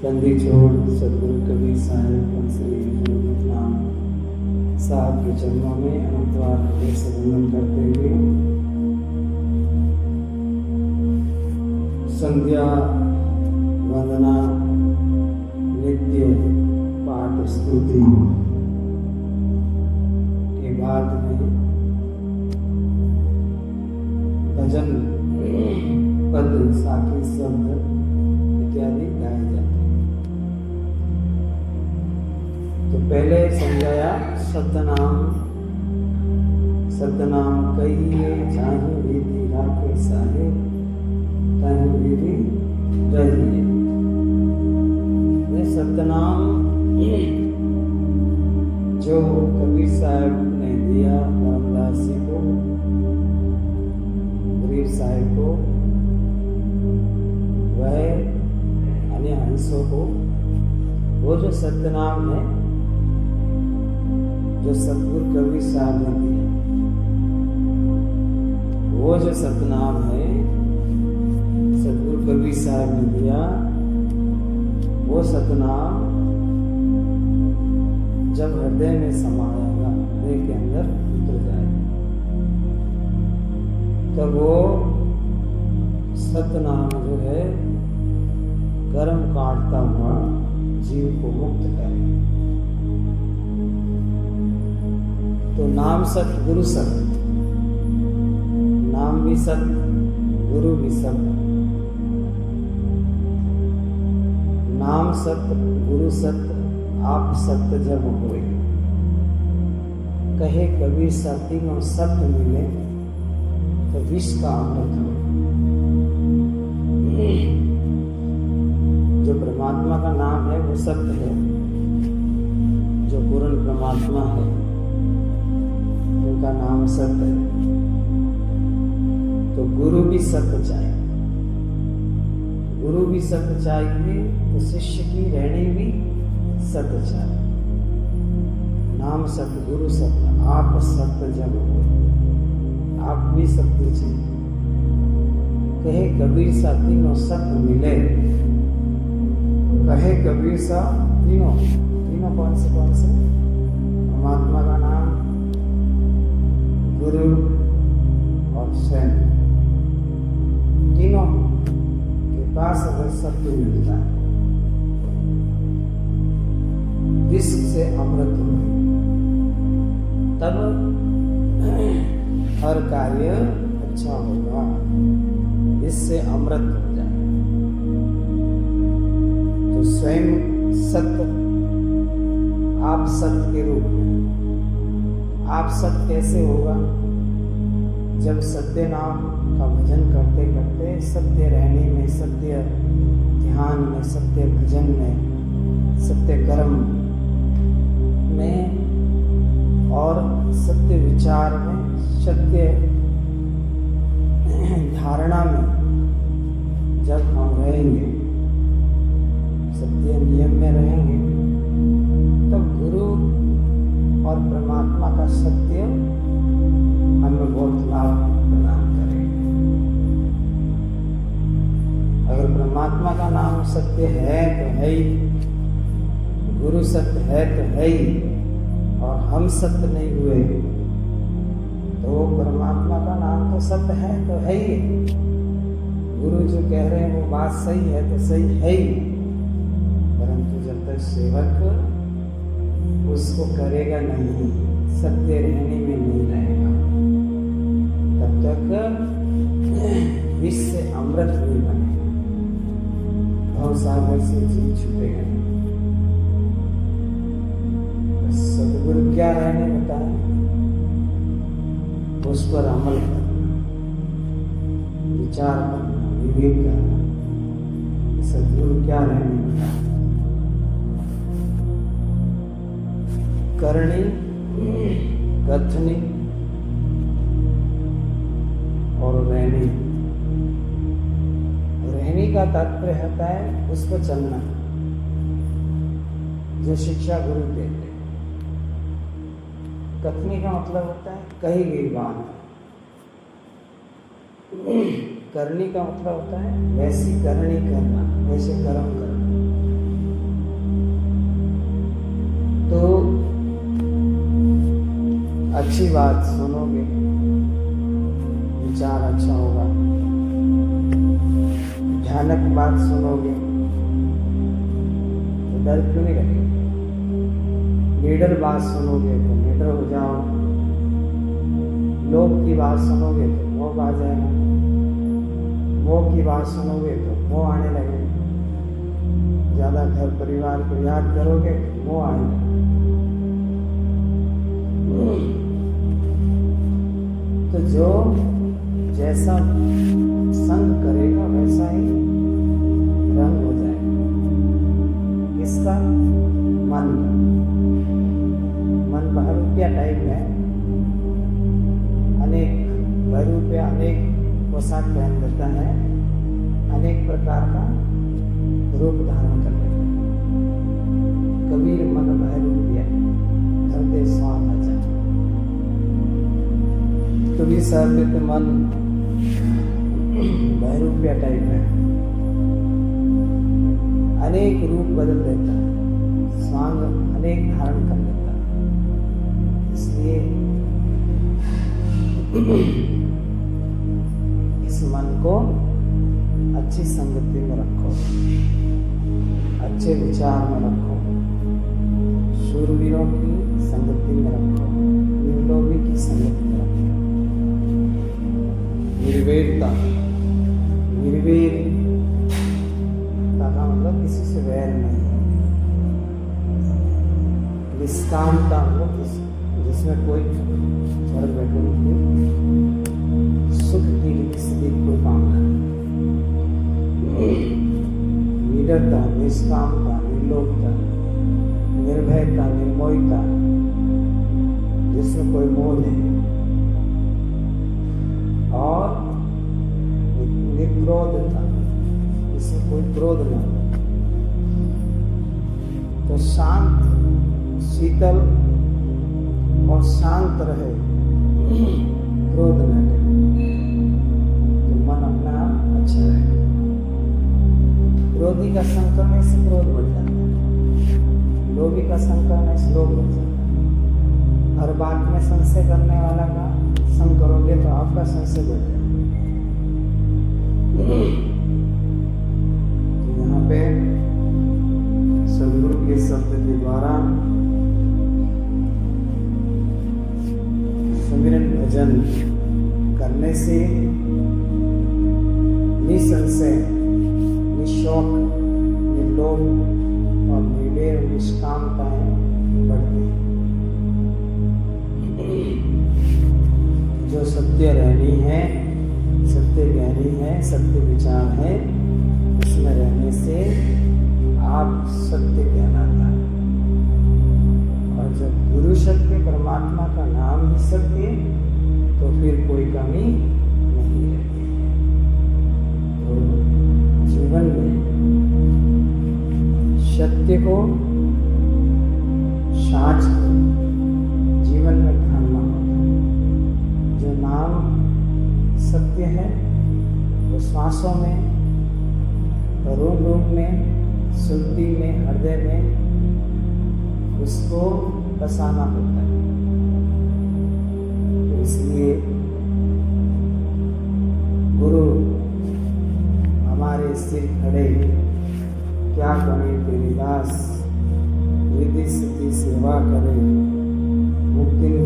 बंदी छोड़ सदगुरु कबीर साहिब श्री नाम साहब के चरणों में अनंतवार हृदय से वंदन करते हुए संध्या वंदना नित्य पाठ स्तुति के बाद में भजन पद साखी शब्द इत्यादि गाए जाते हैं। तो पहले समझाया सतनाम सतनाम कहिए जाहि विधि राखे साहे ताहि विधि रहिए। सतनाम जो कबीर साहब ने दिया रामदास जी को, गरीब साहब को, वह अन्य हंसों को, वो जो सत्यनाम है जो सतगुरु कबीर साहब ने दिया, वो जो सतनाम है सतगुरु कबीर साहब ने दिया, वो सतनाम जब हृदय में समाएगा, हृदय के अंदर उतर जाएगा, तब वो सतनाम जो है कर्म काटता हुआ जीव को मुक्त करे। तो नाम सत गुरु सत, नाम भी सत गुरु भी सत, नाम सत गुरु सत आप सत्य जब होए। कहे कबीर साथी में सत्य मिले तो विष का अमृत हो। जो परमात्मा का नाम है वो सत्य है, जो पूर्ण परमात्मा है उनका नाम सत्य है। तो गुरु भी सत्य चाहिए, गुरु भी सत्य चाहिए तो शिष्य की रहनी भी सत्य चाहिए। नाम सत्य गुरु सत्य आप सत्य जब हो, आप भी सत्य चाहिए। कहे कबीर सा तीनों सत्य मिले, कहे कबीर सा तीनों तीनों कौन से परमात्मा का नाम, गुरु और स्वयं, तीनों के पास अगर सत्य मिलता है, विष से अमृत हो, तब हर कार्य अच्छा होगा, इससे अमृत हो जाए। तो स्वयं सत्य, आप सत्य के रूप में, आप सत्य कैसे होगा? जब सत्य नाम का भजन करते करते सत्य रहने में, सत्य ध्यान में, सत्य भजन में, सत्य कर्म में और सत्य विचार में, सत्य धारणा में जब हम रहेंगे, सत्य नियम में रहेंगे, तब गुरु और परमात्मा का सत्य हमें बहुत लाभ प्रदान करेगा। अगर परमात्मा का नाम सत्य है तो है ही, गुरु सत्य है तो है ही, और हम सत्य नहीं हुए तो परमात्मा का नाम तो सत्य है तो है ही। गुरु जो कह रहे हैं वो बात सही है तो सही है ही, परंतु जब तक सेवक उसको करेगा नहीं, सत्य रहने में नहीं रहेगा, तब तक विष से अमृत नहीं बनेगा, भवसागर से जीव छूटेगा नहीं। सतगुरु क्या रहने बताए, उस पर अमल करना, विचार करना, विवेक करना। सतगुरु क्या रहने बताए, करनी, कथनी और रहनी। रहने का तात्पर्य होता है उस पर चलना, जो शिक्षा गुरु देते हैं। कथनी का मतलब होता है कही गई बात, करनी का मतलब होता है वैसी करनी करना, वैसे कर्म करना। अच्छी बात सुनोगे, विचार अच्छा होगा। भयानक बात सुनोगे तो डर क्यों नहीं लगेगा। लीडर बात सुनोगे तो लीडर हो जाओ। लोभ की बात सुनोगे तो मोह आ जाएगा। मोह की बात सुनोगे तो मोह आने लगेगा। ज्यादा घर परिवार को याद करोगे तो मोह आएगा। तो जो जैसा संग करेगा वैसा ही रंग हो जाएगा। किसका? मन का। मन बहरूपिया टाइप है। अनेक बहरूपिया अनेक पोशाक पहन लेता है, अनेक प्रकार का रूप धारण कर लेता है। कबीर मन बहरूपिया धरते स्वाद आ जाए। कबीर साहब के मन बहरूपिया टाइप है, अनेक रूप बदल देता है, स्वांग अनेक धारण कर लेता है। इसलिए इस मन को अच्छी संगति में रखो, अच्छे विचार में रखो, शूरवीरों की संगति में रखो, निर्लोभी की संगति में रखो। निर्वेदता, निर्वेद का मतलब किसी से वैर नहीं है। निष्कामता मतलब जिसमें कोई स्वर्ग वैकुंठ की सुख की स्थिति कोई कामना नहीं। निडरता, निष्कामता, निर्लोभता, निर्भयता, निर्मोहिता, जिसमें कोई मोह नहीं, और निर्क्रोधता, जिसमें कोई क्रोध न हो। तो शांत, शीतल और शांत रहे, क्रोध न करे, तो मन अपना अच्छा रहे। क्रोधी का संग करने से क्रोध बढ़ जाता है, लोभी का संग करने से लोभ बढ़ जाता है। हर बात में संशय करने वाला का संग करोगे तो आपका संशय बढ़ जाएगा। तो यहाँ पे सदगुरु के शब्द के द्वारा सुमिरन भजन करने से निसंशय, निशौक, निर्लोभ और निर्वेर निष्कामताएं बढ़ती हैं। जो सत्य रहनी है, सत्य ज्ञानी है, सत्य विचार है, उसमें रहने से आप सत्य कहलाता है। और जब गुरु सत्य, परमात्मा का नाम ही सत्य, तो फिर कोई कमी नहीं रहती है। तो जीवन में सत्य को साच जीवन में ढालना होता है। जो नाम सत्य है वो श्वासों में, रूम रूम में, सुरती में, हृदय में उसको बसाना होता है। तो इसलिए गुरु हमारे सिर खड़े, क्या करे तेरी दास, रिद्धि सिद्धि सेवा करे, मुक्ति में